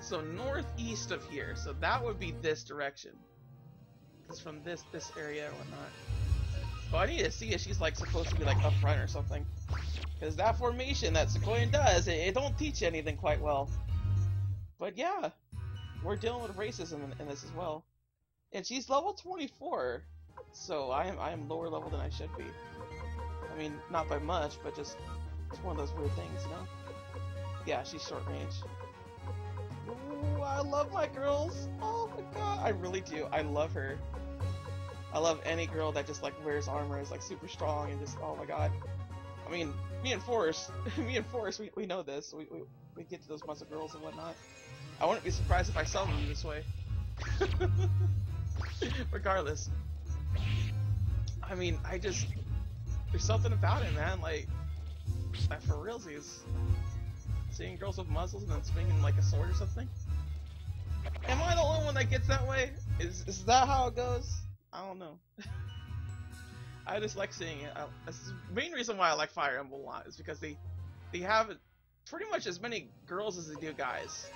So northeast of here. So that would be this direction. It's from this area or whatnot. But I need to see if she's like supposed to be like up front or something. Because that formation that Suikoden does, it don't teach you anything quite well. But yeah, we're dealing with racism in this as well. And she's level 24, so I am lower level than I should be. I mean, not by much, but just it's one of those weird things, you know? Yeah, she's short range. Ooh, I love my girls. Oh my god, I really do. I love her. I love any girl that just like wears armor, is like super strong, and just oh my god. I mean, me and Forrest, we know this. We get to those muscle girls and whatnot. I wouldn't be surprised if I saw them this way. Regardless, I mean, there's something about it, man. Like for realsies, seeing girls with muzzles and then swinging like a sword or something. Am I the only one that gets that way? Is that how it goes? I don't know. I just like seeing it. That's the main reason why I like Fire Emblem a lot, is because they have pretty much as many girls as they do guys,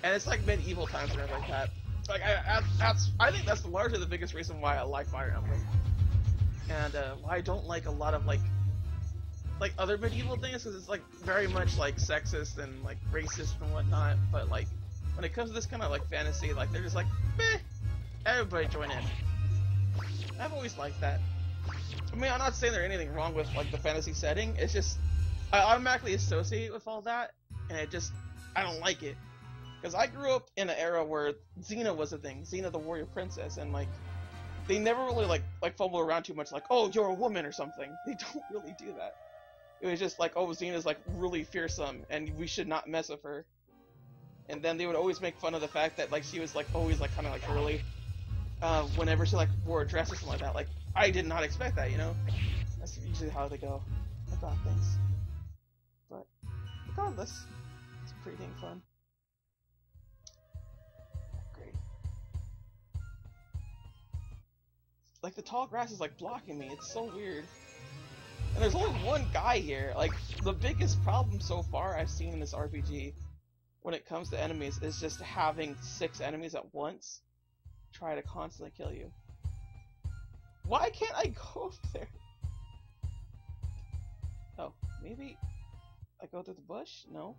and it's like medieval times and everything like that. Like I think that's largely the biggest reason why I like Fire Emblem, and why I don't like a lot of like other medieval things, because it's like very much like sexist and like racist and whatnot. But like when it comes to this kind of like fantasy, like they're just like, meh, everybody join in. I've always liked that. I mean, I'm not saying there's anything wrong with like the fantasy setting. It's just I automatically associate it with all that, and I don't like it. Because I grew up in an era where Xena was a thing, Xena the warrior princess, and like they never really like fumble around too much, like, oh, you're a woman or something. They don't really do that. It was just like, oh, Xena's like really fearsome, and we should not mess with her. And then they would always make fun of the fact that like she was like always like kind of like girly, whenever she like wore a dress or something like that. Like I did not expect that, you know. That's usually how they go about things. But regardless, it's pretty dang fun. Like the tall grass is like blocking me. It's so weird. And there's only one guy here. Like the biggest problem so far I've seen in this RPG when it comes to enemies is just having 6 enemies at once try to constantly kill you. Why can't I go up there? Oh, maybe I go through the bush? No.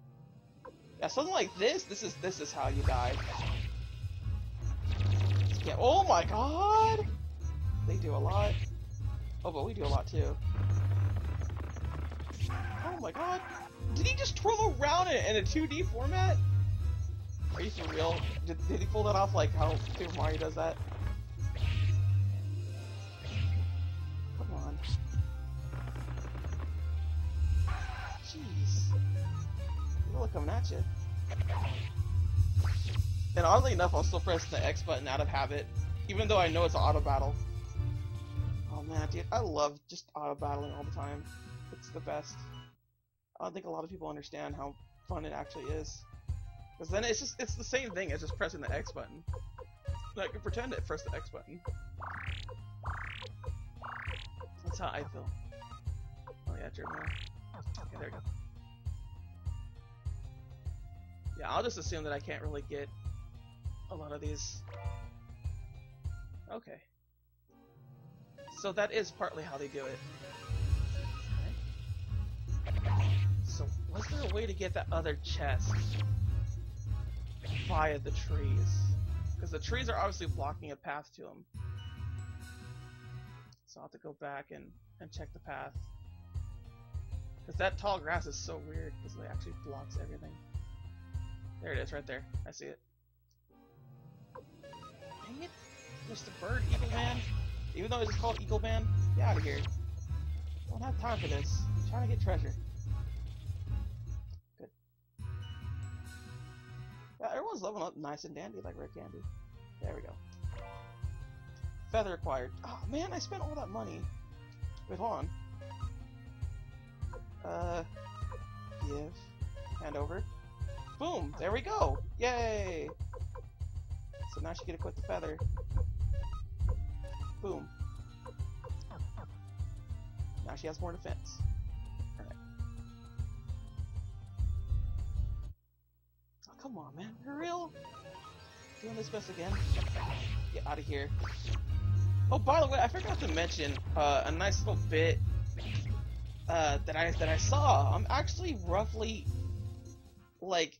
Yeah, something like this. This is how you die. Yeah. Oh my god! They do a lot. Oh, but we do a lot too. Oh my god! Did he just twirl around in a 2D format? Are you for real? Did he pull that off like how Super Mario does that? Come on. Jeez. People are coming at you. And oddly enough, I'll still press the X button out of habit, even though I know it's an auto battle. Oh man, dude, I love just auto battling all the time. It's the best. I don't think a lot of people understand how fun it actually is. Because then it's the same thing as just pressing the X button. Like, pretend to press the X button. That's how I feel. Oh yeah, German. Okay, there we go. Yeah, I'll just assume that I can't really get a lot of these. Okay. So that is partly how they do it. Okay. So, was there a way to get that other chest via the trees? Because the trees are obviously blocking a path to them. So I'll have to go back and check the path. Because that tall grass is so weird, because it actually blocks everything. There it is, right there. I see it. Dang it! Mr. Bird, Eagle Man. Even though it's just called Eagle Man, get out of here. Don't have time for this. I'm trying to get treasure. Good. Yeah, everyone's leveling up nice and dandy like Red Candy. There we go. Feather acquired. Oh man, I spent all that money. Wait, hold on. Give. Hand over. Boom! There we go! Yay! So now she can equip the feather. Boom. Now she has more defense. Alright. Oh, come on, man, for real? Doing this mess again? Get out of here. Oh, by the way, I forgot to mention a nice little bit that I saw. I'm actually roughly like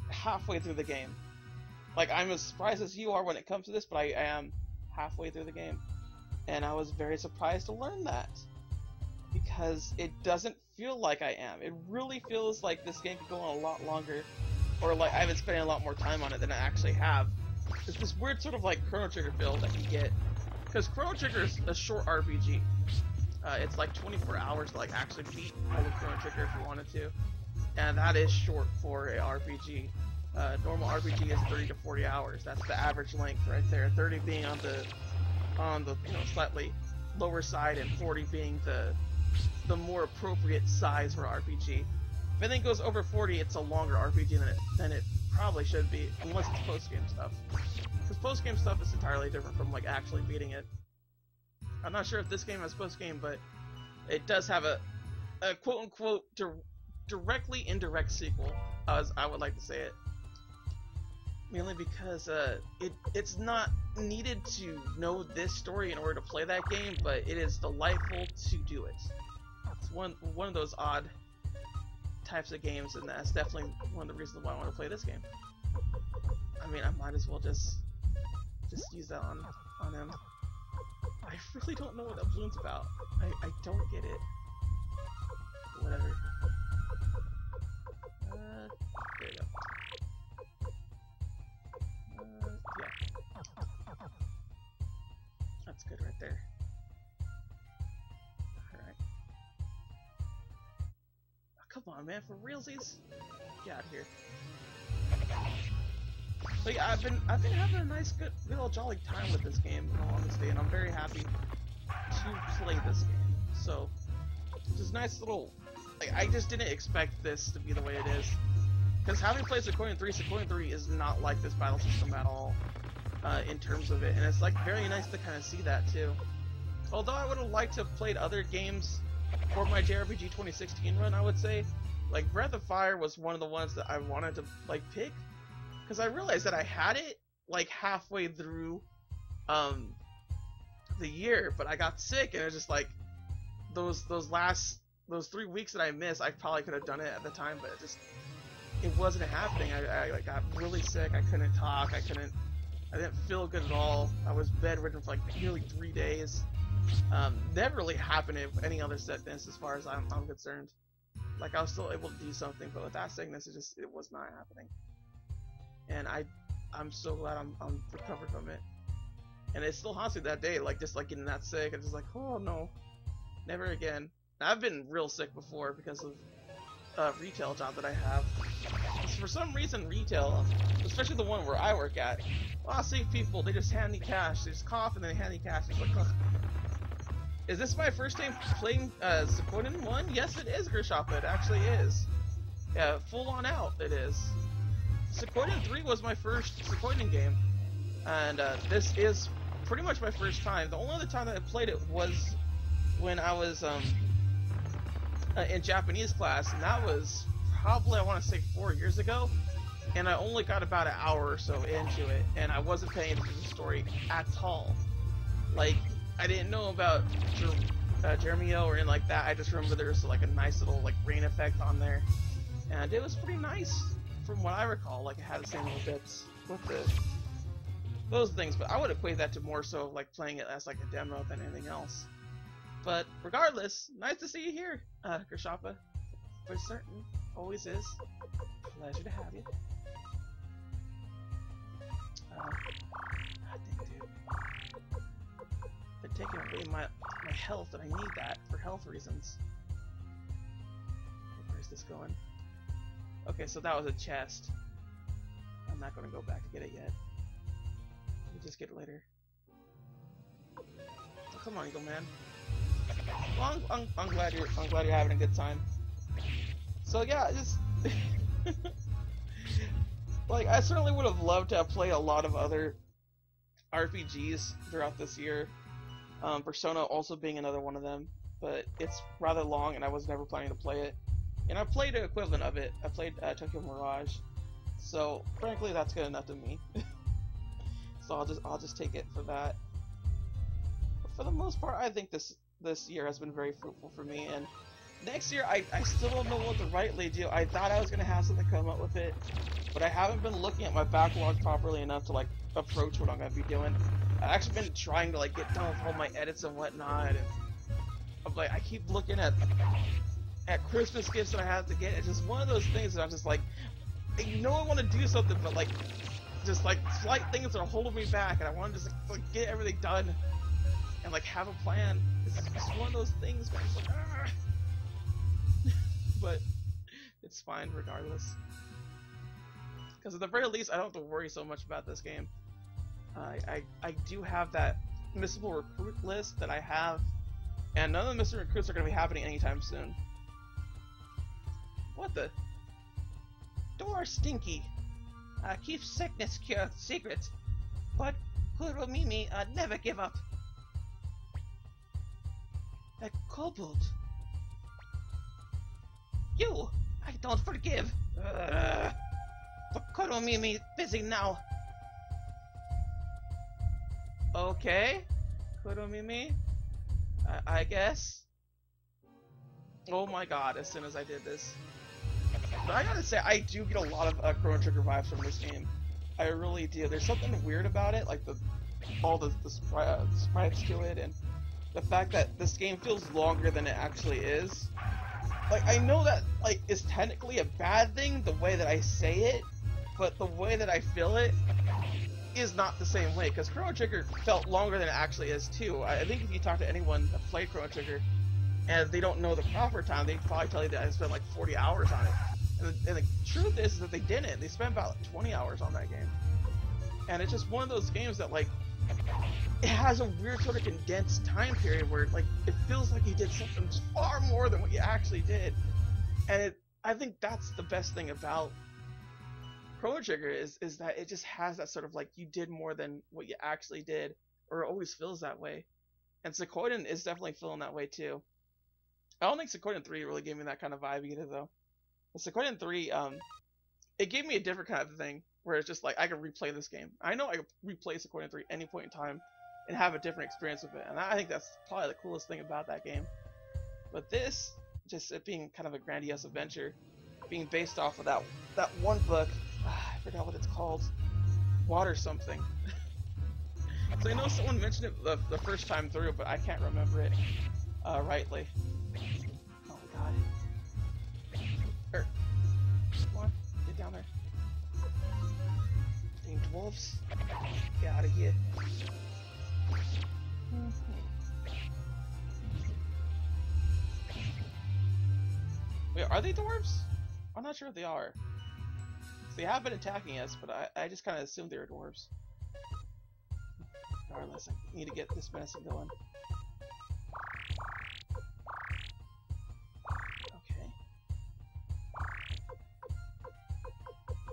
halfway through the game. Like, I'm as surprised as you are when it comes to this, but I am halfway through the game. And I was very surprised to learn that. Because it doesn't feel like I am. It really feels like this game could go on a lot longer. Or like I've been spending a lot more time on it than I actually have. It's this weird sort of like Chrono Trigger feel that you get. Because Chrono Trigger is a short RPG. It's like 24 hours to like actually beat all of Chrono Trigger if you wanted to. And that is short for a RPG. Normal RPG is 30 to 40 hours. That's the average length right there. 30 being on the slightly lower side, and 40 being the more appropriate size for RPG. If anything goes over 40, it's a longer RPG than it probably should be, unless it's post-game stuff. Because post-game stuff is entirely different from like actually beating it. I'm not sure if this game has post-game, but it does have a quote-unquote directly indirect sequel, as I would like to say it. Mainly because it's not needed to know this story in order to play that game, but it is delightful to do it. It's one of those odd types of games, and that's definitely one of the reasons why I want to play this game. I mean, I might as well just use that on him. I really don't know what that balloon's about. I don't get it. Whatever. There you go. Yeah. That's good right there. Alright. Oh, come on, man, for realsies? Get out of here. But yeah, I've been having a nice, good old jolly time with this game, in all honesty, and I'm very happy to play this game. So, it's this nice little, like, I just didn't expect this to be the way it is. Because having played Suikoden 3 is not like this battle system at all, in terms of it, and it's like very nice to kind of see that too. Although I would have liked to have played other games for my JRPG 2016 run, I would say. Like, Breath of Fire was one of the ones that I wanted to, like, pick, because I realized that I had it, like, halfway through, the year, but I got sick, and it was just like, those 3 weeks that I missed, I probably could have done it at the time, but it wasn't happening. I like, got really sick, I couldn't talk, I didn't feel good at all, I was bedridden for, like, nearly 3 days. Never really happened with any other sickness as far as I'm concerned. Like, I was still able to do something, but with that sickness, it was not happening. And I'm so glad I'm recovered from it. And it still haunts me that day, like, just like getting that sick, and just like, oh no, never again. Now, I've been real sick before because of retail job that I have. For some reason, retail, especially the one where I work at, well, I see people, they just hand me cash, they just cough and then they hand me cash. It's like, ugh. Is this my first time playing Suikoden 1? Yes, it is, Gershapa, it actually is. Yeah, full on out, it is. Suikoden 3 was my first Suikoden game, and this is pretty much my first time. The only other time that I played it was when I was in Japanese class, and that was probably, I want to say, 4 years ago, and I only got about an hour or so into it, and I wasn't paying attention to the story at all. Like, I didn't know about Jeremio or anything like that. I just remember there was like a nice little like rain effect on there, and it was pretty nice from what I recall. Like, it had the same little bits with those things, but I would equate that to more so like playing it as like a demo than anything else. But regardless, nice to see you here, Gershapa. For certain, always is. Pleasure to have you. God dang, dude. They're taking away my health, and I need that for health reasons. Where's this going? Okay, so that was a chest. I'm not going to go back to get it yet. We'll just get it later. Oh, come on, Eagle Man. Well, I'm glad you're having a good time. So yeah, just like, I certainly would have loved to have played a lot of other RPGs throughout this year. Persona also being another one of them, but it's rather long, and I was never planning to play it. And I played an equivalent of it. I played Tokyo Mirage, So frankly, that's good enough to me. So I'll just take it for that. But for the most part, I think this year has been very fruitful for me, and next year I still don't know what to rightly do. I thought I was gonna have something come up with it, but I haven't been looking at my backlog properly enough to like approach what I'm gonna be doing. I've actually been trying to like get done with all my edits and whatnot, and I'm like, I keep looking at Christmas gifts that I have to get. It's just one of those things that I'm just like, I know I want to do something, but like, just like slight things are holding me back, and I want to just like get everything done and like have a plan. It's just one of those things, man. It's like, but it's fine regardless, because at the very least I don't have to worry so much about this game. I do have that missable recruit list that I have, and none of the missing recruits are going to be happening anytime soon. What the? Door stinky. Keep sickness cure secret, but Kuromimi never give up. A kobold. You, I don't forgive. But Kuromimi busy now. Okay, Kuromimi. I guess. Oh my god! As soon as I did this. But I gotta say, I do get a lot of Chrono Trigger vibes from this game. I really do. There's something weird about it, like all the sprites to it, and the fact that this game feels longer than it actually is. Like, I know that like is technically a bad thing, the way that I say it, but the way that I feel it is not the same way, because Chrono Trigger felt longer than it actually is too. I think if you talk to anyone that played Chrono Trigger, and they don't know the proper time, they'd probably tell you that I spent like 40 hours on it. And the truth is that they didn't. They spent about 20 hours on that game. And it's just one of those games that, like, it has a weird sort of condensed time period where, like, it feels like you did something far more than what you actually did. And I think that's the best thing about Chrono Trigger is that it just has that sort of, like, you did more than what you actually did, or it always feels that way. And Suikoden is definitely feeling that way, too. I don't think Suikoden 3 really gave me that kind of vibe either, though. Suikoden 3, it gave me a different kind of thing, where it's just like, I can replay this game. I know I can replay Suikoden 3 any point in time, and have a different experience with it, and I think that's probably the coolest thing about that game. But this, just it being kind of a grandiose adventure, being based off of that one book, I forgot what it's called, Water something. So I know someone mentioned it the first time through, but I can't remember it rightly. Oh my god. Come on, get down there. Dang dwarves. Get out of here. Wait, are they dwarves? I'm not sure if they are. They have been attacking us, but I just kind of assumed they were dwarves. Regardless, I need to get this medicine going.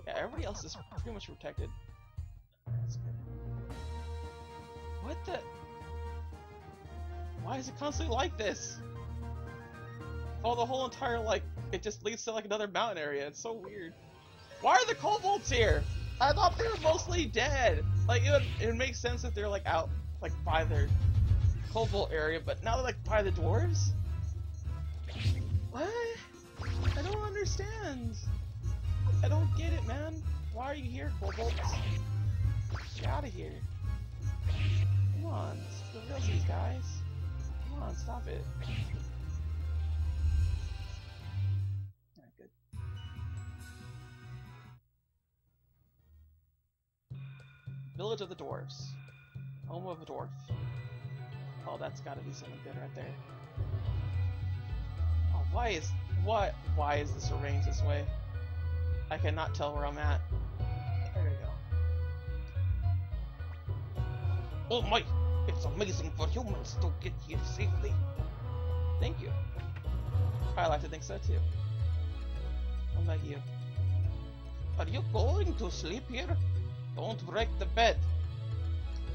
Yeah, everybody else is pretty much protected. That's good. What the? Why is it constantly like this? Oh, the whole entire, like, it just leads to, like, another mountain area. It's so weird. Why are the kobolds here? I thought they were mostly dead. Like, it would make sense if they're, like, out, like, by their kobold area, but now they're, like, by the dwarves? What? I don't understand. I don't get it, man. Why are you here, kobolds? Get out of here. Come on, let's go these guys. Come on, stop it. Alright, good. Village of the Dwarves. Home of a dwarf. Oh, that's gotta be something good right there. Oh, why is this arranged this way? I cannot tell where I'm at. There we go. Oh my! It's amazing for humans to get here safely. Thank you. I like to think so too. What about you? Are you going to sleep here? Don't break the bed.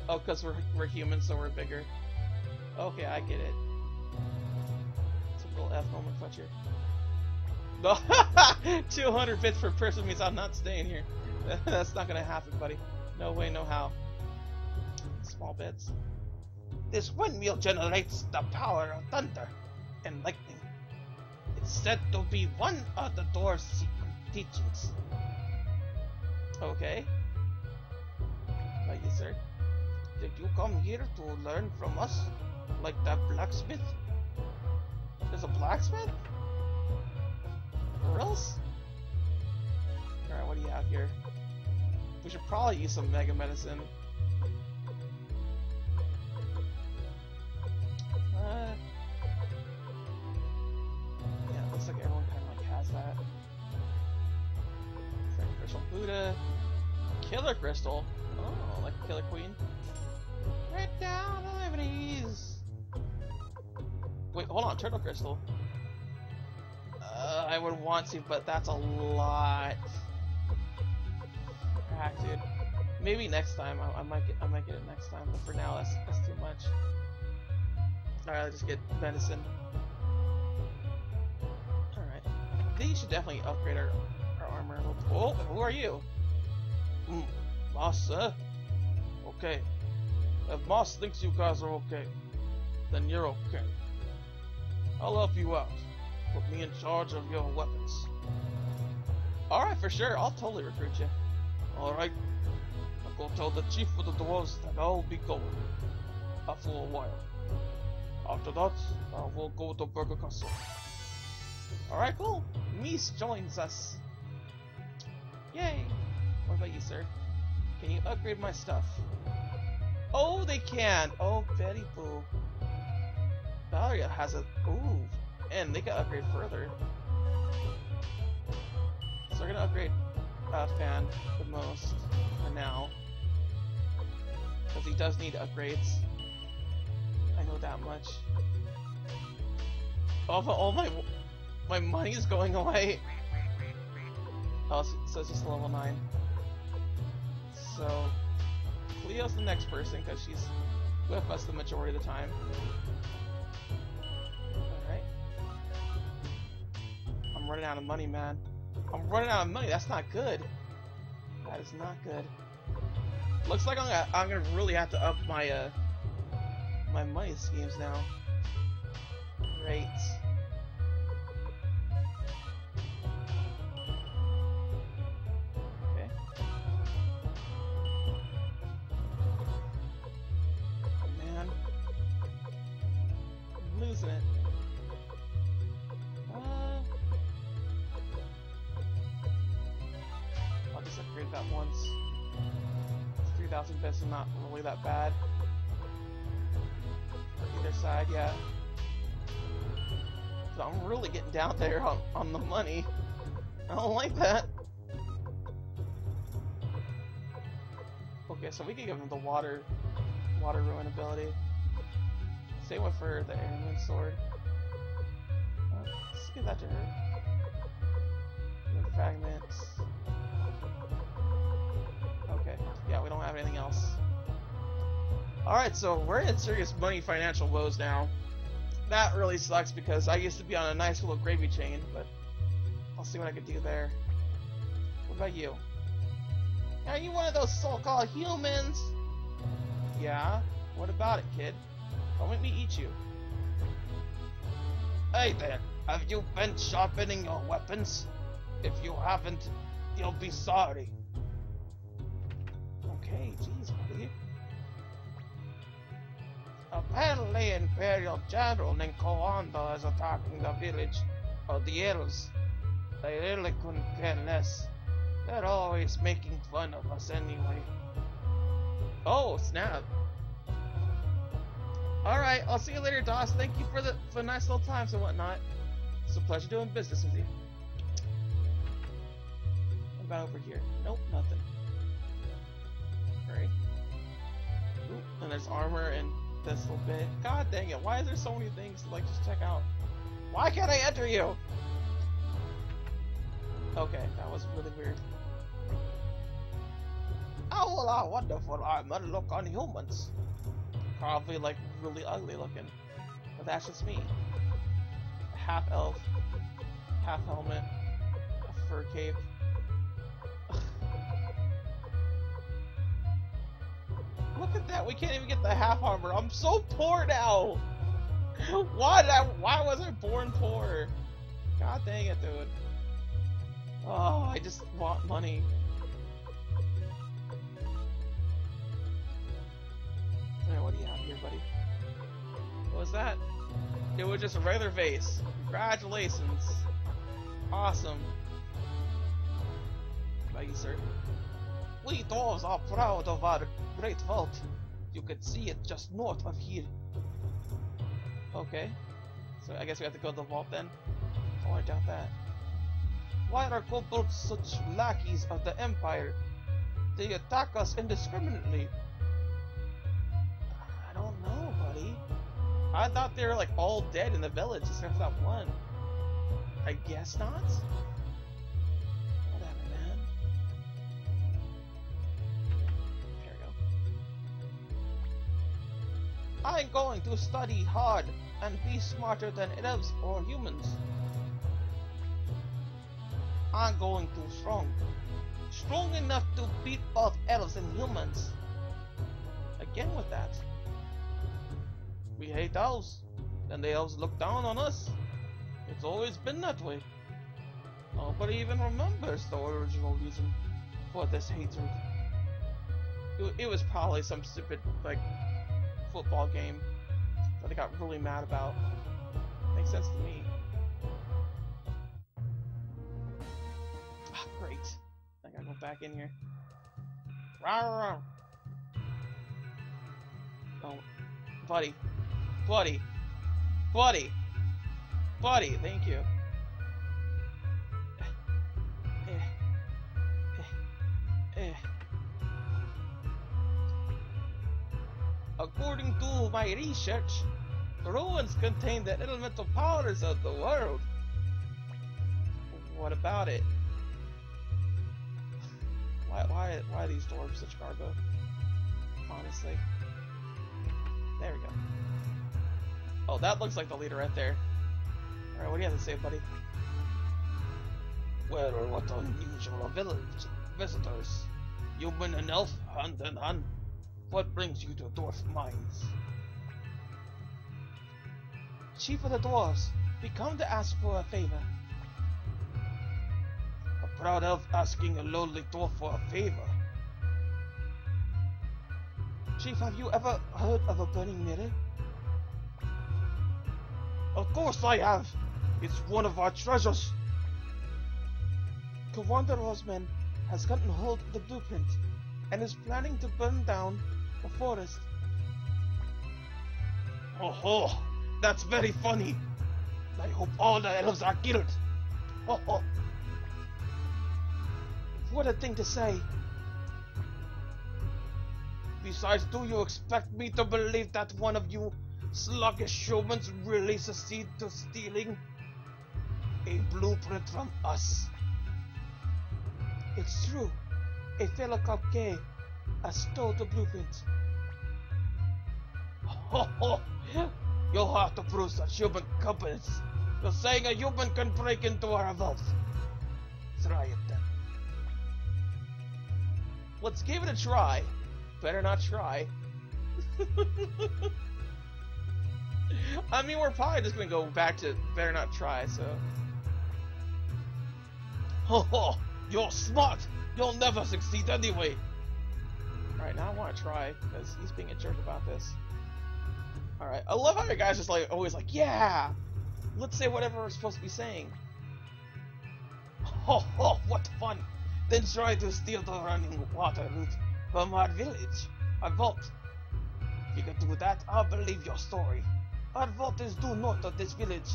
Oh, because we're humans, so we're bigger. Okay, I get it. Typical F nomenclature. No, 200 bits per person means I'm not staying here. That's not gonna happen, buddy. No way, no how. Small bits. This windmill generates the power of thunder and lightning. It's said to be one of the Dwarf's secret teachings. Okay. But you, sir. Did you come here to learn from us? Like that blacksmith? There's a blacksmith? For reals? Alright, what do you have here? We should probably use some mega medicine. Yeah, it looks like everyone kind of like has that. Second crystal Buddha. Killer crystal. Oh, like Killer Queen. Right down the liberties. Wait, hold on, turtle crystal. I would want to, but that's a lot. Crack, dude. Maybe next time. I might get it next time, but for now, that's too much. Alright, let's just get medicine. Alright. I think you should definitely upgrade our armor a little. Oh, who are you? Moss, sir? Okay. If Moss thinks you guys are okay, then you're okay. I'll help you out. Put me in charge of your weapons. Alright, for sure. I'll totally recruit you. Alright. I'll go tell the chief of the Dwarves that I'll be going. For a while. After that, I will go to Burger Castle. Alright, cool. Meese joins us. Yay. What about you, sir? Can you upgrade my stuff? Oh, they can. Oh, Betty Boo. Valeria has a... Ooh. And they can upgrade further. So we're gonna upgrade Fan the most for now. Because he does need upgrades. I know that much. Oh, my money is going away. Oh, so it's just level 9. So Cleo's the next person because she's with us the majority of the time. Alright. I'm running out of money, man. I'm running out of money. That's not good. That is not good. Looks like I'm gonna really have to up my my money schemes now. Great. Okay. Man, I'm losing it. I'll just upgrade that once. 3,000 bits is not really that bad. Either side, yeah. So I'm really getting down there on the money. I don't like that. Okay, so we can give him the water ruin ability. Same one for the airman sword. Let's give that to her. Wind fragments. Okay, yeah, we don't have anything else. Alright, so we're in serious money financial woes now. That really sucks because I used to be on a nice little gravy chain, but I'll see what I can do there. What about you? Are you one of those so-called humans? Yeah? What about it, kid? Don't make me eat you. Hey there, have you been sharpening your weapons? If you haven't, you'll be sorry. Okay, jeez, buddy. Apparently, Imperial General Ninkoando is attacking the village of the Elves. They really couldn't care less. They're always making fun of us anyway. Oh, snap. Alright, I'll see you later, Doss. Thank you for the nice little times and whatnot. It's a pleasure doing business with you. What about over here? Nope, nothing. Alright. Ooh, and there's armor and this little bit. God dang it, why is there so many things to like just check out? Why can't I enter you? Okay, that was really weird. How will our wonderful armor look on humans? Probably like really ugly looking. But that's just me. Half elf. half helmet, a fur cape. Look at that, we can't even get the half armor. I'm so poor now. Why was I born poor? God dang it, dude. Oh, I just want money. Alright, what do you have here, buddy? What was that? It was just a regular vase. Congratulations. Awesome. Thank you, sir. We dwarves are proud of our great vault. You can see it just north of here. Okay. So I guess we have to go to the vault then? Oh, I doubt that. Why are kobolds such lackeys of the Empire? They attack us indiscriminately. I don't know, buddy. I thought they were like all dead in the village except for that one. I guess not? Whatever, man. There we go. I'm going to study hard and be smarter than elves or humans. I'm going too strong. Strong enough to beat both elves and humans. Again with that. We hate elves, and the elves look down on us. It's always been that way. Nobody even remembers the original reason for this hatred. It was probably some stupid, like, football game that they got really mad about. Makes sense to me. Ah, great. I gotta go back in here. Rawr. Oh, buddy. Buddy. Buddy. Buddy, thank you. According to my research, ruins contain the elemental powers of the world. What about it? Why are these dwarves such garbo? Honestly. There we go. Oh, that looks like the leader right there. Alright, what do you have to say, buddy? Well, what unusual village visitors. Human and elf, hand in hand. What brings you to Dwarf Mines? Chief of the Dwarves, we come to ask for a favor. A proud elf asking a lowly dwarf for a favor. Chief, have you ever heard of a burning mirror? Of course I have! It's one of our treasures! Commander Osman has gotten hold of the blueprint and is planning to burn down the forest. Oh ho! That's very funny! I hope all the elves are killed! Ho ho! What a thing to say! Besides, do you expect me to believe that one of you sluggish humans really succeed to stealing a blueprint from us? It's true. A fellow called Kay stole the blueprint. Ho ho! You'll have to prove such human competence. You're saying a human can break into our vault. Try it then. Let's give it a try. Better not try. I mean, we're probably just gonna go back to better not try, so. Ho ho! You're smart! You'll never succeed anyway! Alright, now I want to try, because he's being a jerk about this. Alright, I love how your guys just like always like, yeah! Let's say whatever we're supposed to be saying. Ho ho! What fun! Then try to steal the running water route from our village. Our vault. If you can do that, I'll believe your story. Our vault is due north of this village.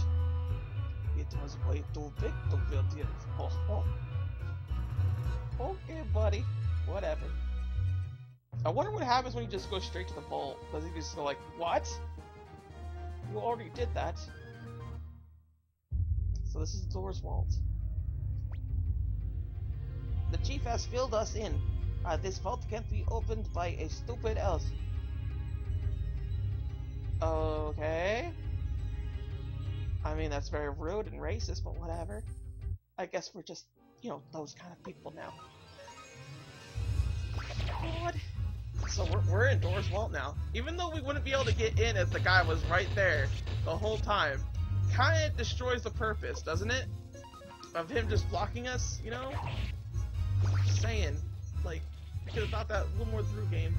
It was way too big to build here. Ho ho. Okay, buddy. Whatever. I wonder what happens when you just go straight to the vault. Does he just go like, what? You already did that. So this is the door's vault. The chief has filled us in. This vault can't be opened by a stupid elf. Okay. I mean, that's very rude and racist, but whatever. I guess we're just, you know, those kind of people now. What? So we're in Dwarf's Vault now. Even though we wouldn't be able to get in if the guy was right there the whole time, kinda destroys the purpose, doesn't it? Of him just blocking us, you know? Just saying. Like, we could have thought that a little more through, game.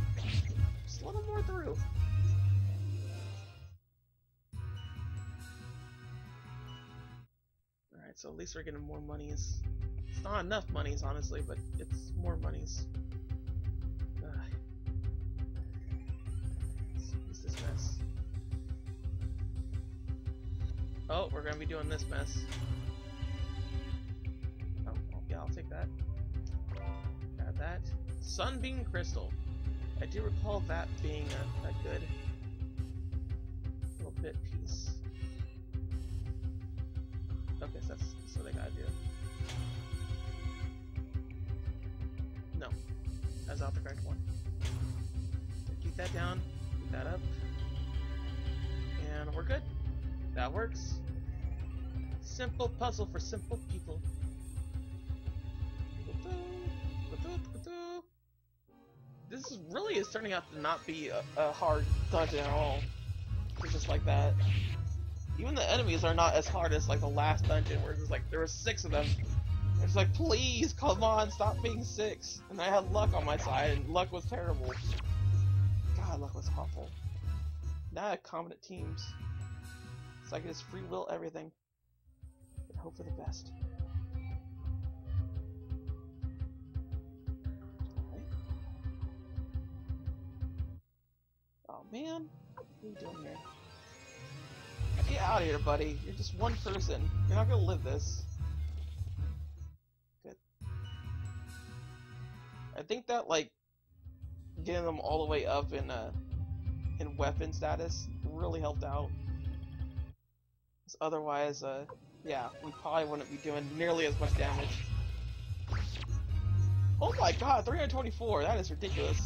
Just a little more through. Alright, so at least we're getting more monies. It's not enough monies, honestly, but it's more monies. What's this mess? Oh, we're gonna be doing this mess. Oh, yeah, I'll take that. Add that. Sunbeam Crystal. I do recall that being a good little bit piece. Okay, so that's what I gotta do. No. That's not the correct one. Keep that down, keep that up. And we're good. That works. Simple puzzle for simple people. This really is turning out to not be a hard dungeon at all. It's just like that. Even the enemies are not as hard as like the last dungeon where it's like there were 6 of them. It's like, please, come on, stop being 6. And I had luck on my side, and luck was terrible. God, luck was awful. Now I have competent teams. So I can just free will everything. And hope for the best. Alright. Oh man, what are you doing here? Get out of here, buddy. You're just one person. You're not gonna live this. Good. I think that, like, getting them all the way up in weapon status really helped out. Otherwise, yeah, we probably wouldn't be doing nearly as much damage. Oh my god, 324! That is ridiculous.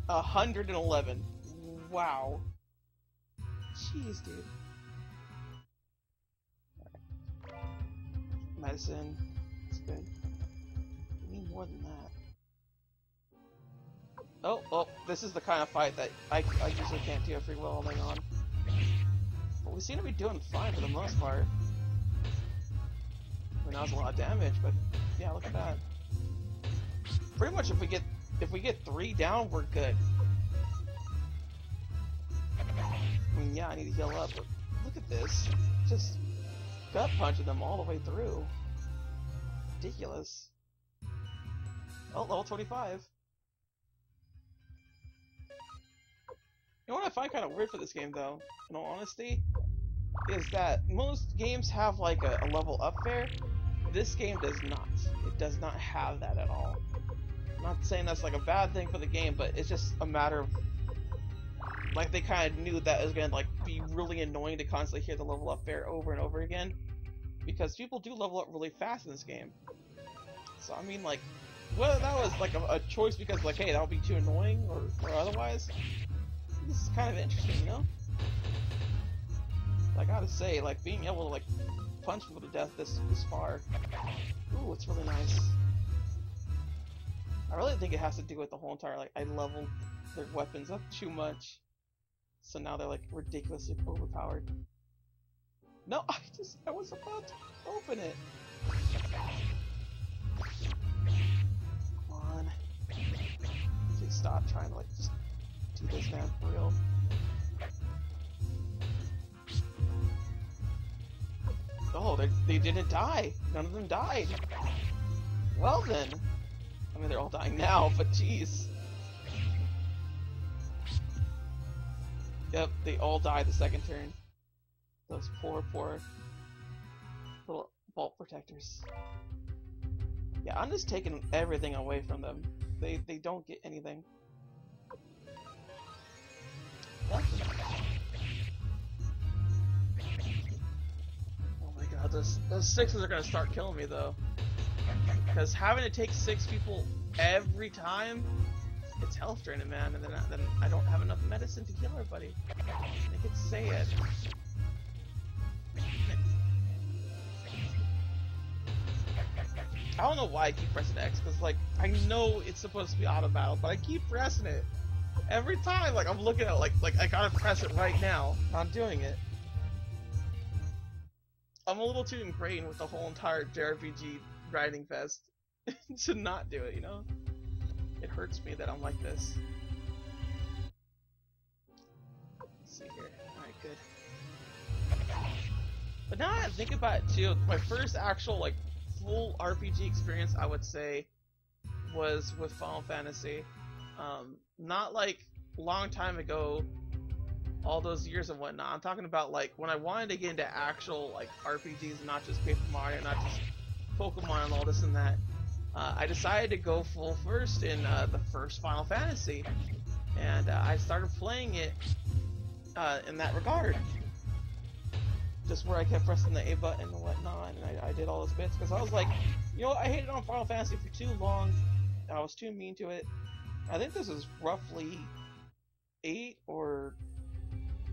111. Wow. Jeez, dude. Right. Medicine. That's good. We need more than that. Oh, this is the kind of fight that I usually can't do a free will all day on. But we seem to be doing fine for the most part. I mean, that was a lot of damage, but yeah, look at that. Pretty much if we get 3 down, we're good. I mean, yeah, I need to heal up, but look at this. Just gut punching them all the way through. Ridiculous. Oh, level 25. You know what I find kind of weird for this game, though, in all honesty, is that most games have, like, a level up fair. This game does not. It does not have that at all. I'm not saying that's, like, a bad thing for the game, but it's just a matter of, like, they kind of knew that it was going to, like, be really annoying to constantly hear the level up fair over and over again. Because people do level up really fast in this game. So, I mean, like, whether that was, like, a choice because, like, hey, that would be too annoying, or otherwise, this is kind of interesting, you know? I gotta say, like, being able to, like, punch people to death this far, ooh, it's really nice. I really think it has to do with the whole entire, like, I leveled their weapons up too much. So now they're, like, ridiculously overpowered. No, I was about to open it. Come on. Okay, stop trying to, like, just do this, man, for real. Oh, they didn't die. None of them died. Well then. I mean, they're all dying now, but jeez. Yep, they all died the second turn. Those poor little vault protectors. Yeah, I'm just taking everything away from them. They don't get anything. What? Oh my god, those 6s are gonna start killing me though. Because having to take 6 people every time it's health draining, man, and then I don't have enough medicine to heal everybody. I could say it. I don't know why I keep pressing X, because, like, I know it's supposed to be auto battle, but I keep pressing it. Every time, like, I'm looking at it, like I gotta press it right now. I'm doing it. I'm a little too ingrained with the whole entire JRPG grinding fest to not do it, you know? It hurts me that I'm like this. Let's see here. Alright, good. But now that I think about it too, my first actual, like, full RPG experience, I would say, was with Final Fantasy. Not like long time ago, all those years and whatnot. I'm talking about like when I wanted to get into actual like RPGs, not just Paper Mario, not just Pokemon and all this and that. I decided to go full first in the first Final Fantasy, and I started playing it in that regard. Just where I kept pressing the A button and whatnot, and I did all those bits because I was like, you know what, I hated on Final Fantasy for too long. I was too mean to it. I think this is roughly 8 or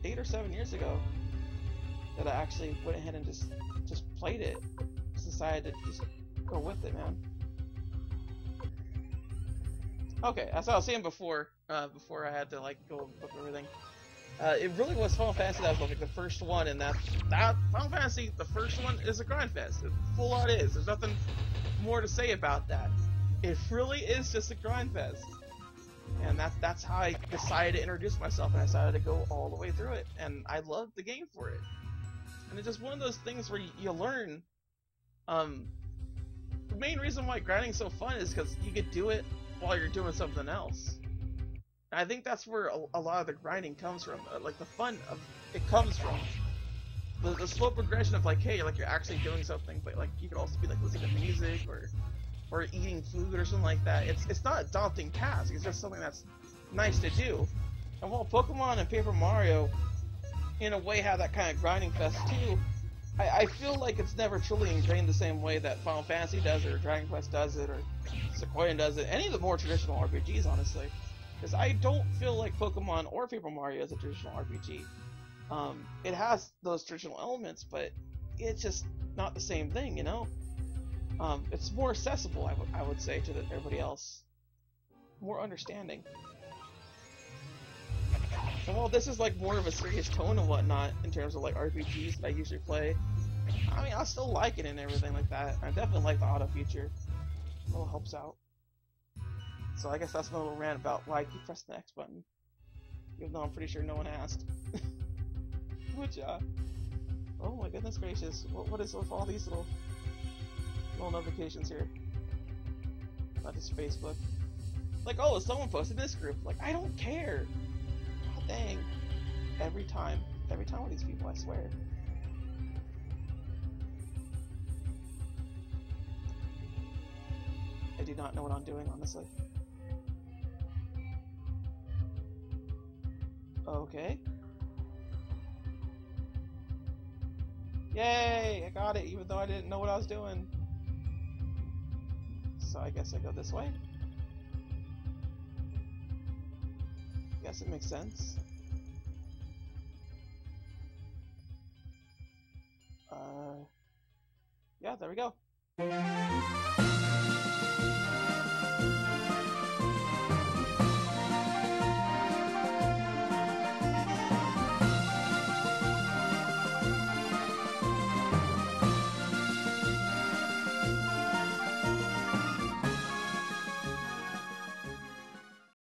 7 years ago that I actually went ahead and just played it. Just decided to just go with it, man. Okay, as I was saying before, before I had to like go book everything. It really was Final Fantasy that was like the first one, and that Final Fantasy, the first one, is a grind fest. It full on is. There's nothing more to say about that. It really is just a grind fest, and that's how I decided to introduce myself, and I decided to go all the way through it, and I loved the game for it. And it's just one of those things where you learn. The main reason why grinding's so fun is because you could do it while you're doing something else. And I think that's where a lot of the grinding comes from. Like the fun of it comes from the slow progression of like, hey, like you're actually doing something, but like you could also be like listening to music or eating food or something like that. It's not a daunting task. It's just something that's nice to do. And while Pokemon and Paper Mario, in a way, have that kind of grinding fest too, I feel like it's never truly ingrained the same way that Final Fantasy does it, or Dragon Quest does it, or Suikoden does it. Any of the more traditional RPGs, honestly. Because I don't feel like Pokemon or Paper Mario is a traditional RPG. It has those traditional elements, but it's just not the same thing, you know? It's more accessible, I would say, to everybody else. More understanding. And while this is like more of a serious tone and whatnot, in terms of like RPGs that I usually play, I mean, I still like it and everything like that. I definitely like the auto feature. It all helps out. So I guess that's my little rant about why I keep pressing the X button. Even though I'm pretty sure no one asked. Good job. Oh my goodness gracious. What is with all these little notifications here? Not just Facebook. Like, oh, someone posted this group. Like, I don't care. God dang. Every time with these people, I swear. I do not know what I'm doing, honestly. Okay. Yay! I got it, even though I didn't know what I was doing. So I guess I go this way. Guess it makes sense. Yeah, there we go.